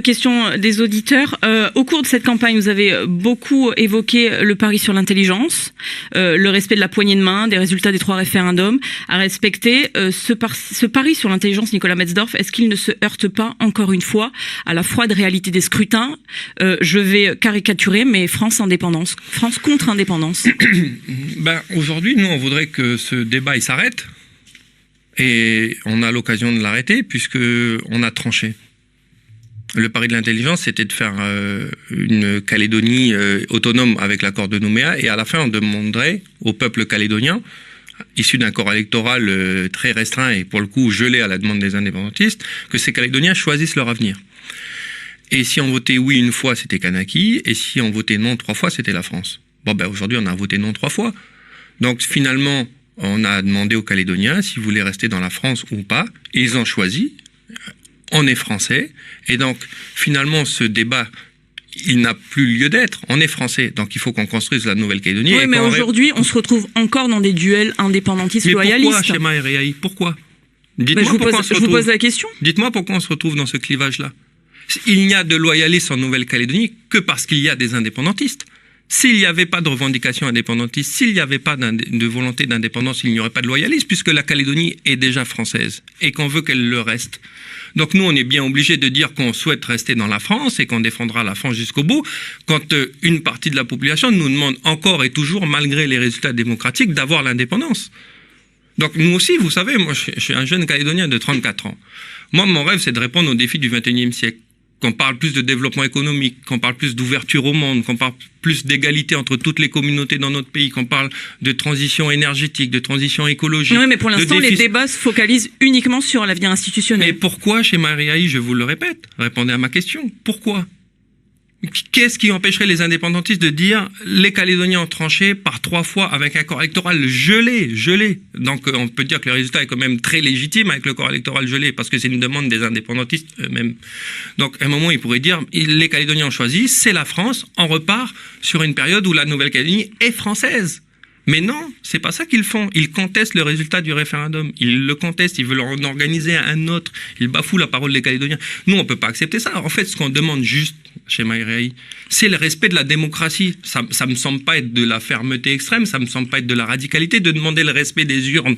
Question des auditeurs. Au cours de cette campagne, vous avez beaucoup évoqué le pari sur l'intelligence, le respect de la poignée de main, des résultats des 3 référendums à respecter. Ce pari sur l'intelligence, Nicolas Metzdorf, est-ce qu'il ne se heurte pas, encore une fois, à la froide réalité des scrutins? Je vais caricaturer, mais France indépendance, France contre indépendance. Aujourd'hui, nous, on voudrait que ce débat il s'arrête. Et on a l'occasion de l'arrêter, puisqu'on a tranché. Le pari de l'intelligence, c'était de faire une Calédonie autonome avec l'accord de Nouméa, et à la fin, on demanderait au peuple calédonien, issu d'un corps électoral très restreint et pour le coup gelé à la demande des indépendantistes, que ces Calédoniens choisissent leur avenir. Et si on votait oui une fois, c'était Kanaki, et si on votait non 3 fois, c'était la France. Aujourd'hui, on a voté non 3 fois. Donc finalement, on a demandé aux Calédoniens s'ils voulaient rester dans la France ou pas. Ils ont choisi. On est français. Et donc, finalement, ce débat, il n'a plus lieu d'être. On est français. Donc, il faut qu'on construise la Nouvelle-Calédonie. Oui, mais aujourd'hui, on se retrouve encore dans des duels indépendantistes-loyalistes. Pourquoi, Chema et Réaï? Pourquoi? Je vous pose la question. Dites-moi pourquoi on se retrouve dans ce clivage-là. Il n'y a de loyalistes en Nouvelle-Calédonie que parce qu'il y a des indépendantistes. S'il n'y avait pas de revendication indépendantiste, s'il n'y avait pas de volonté d'indépendance, il n'y aurait pas de loyalisme, puisque la Calédonie est déjà française et qu'on veut qu'elle le reste. Donc nous, on est bien obligé de dire qu'on souhaite rester dans la France et qu'on défendra la France jusqu'au bout, quand une partie de la population nous demande encore et toujours, malgré les résultats démocratiques, d'avoir l'indépendance. Donc nous aussi, vous savez, moi je suis un jeune Calédonien de 34 ans. Moi, mon rêve, c'est de répondre aux défis du XXIe siècle. Qu'on parle plus de développement économique, qu'on parle plus d'ouverture au monde, qu'on parle plus d'égalité entre toutes les communautés dans notre pays, qu'on parle de transition énergétique, de transition écologique. Oui, mais pour l'instant, les débats se focalisent uniquement sur l'avenir institutionnel. Mais pourquoi, chez Mariaï, je vous le répète, répondez à ma question, pourquoi? Qu'est-ce qui empêcherait les indépendantistes de dire les Calédoniens ont tranché par 3 fois avec un corps électoral gelé. Donc on peut dire que le résultat est quand même très légitime avec le corps électoral gelé parce que c'est une demande des indépendantistes eux-mêmes. Donc à un moment ils pourraient dire les Calédoniens ont choisi, c'est la France, on repart sur une période où la Nouvelle-Calédonie est française. Mais non, c'est pas ça qu'ils font. Ils contestent le résultat du référendum. Ils le contestent, ils veulent en organiser un autre. Ils bafouent la parole des Calédoniens. Nous, on peut pas accepter ça. En fait, ce qu'on demande juste chez Maïréaï, c'est le respect de la démocratie. Ça me semble pas être de la fermeté extrême, ça me semble pas être de la radicalité de demander le respect des urnes.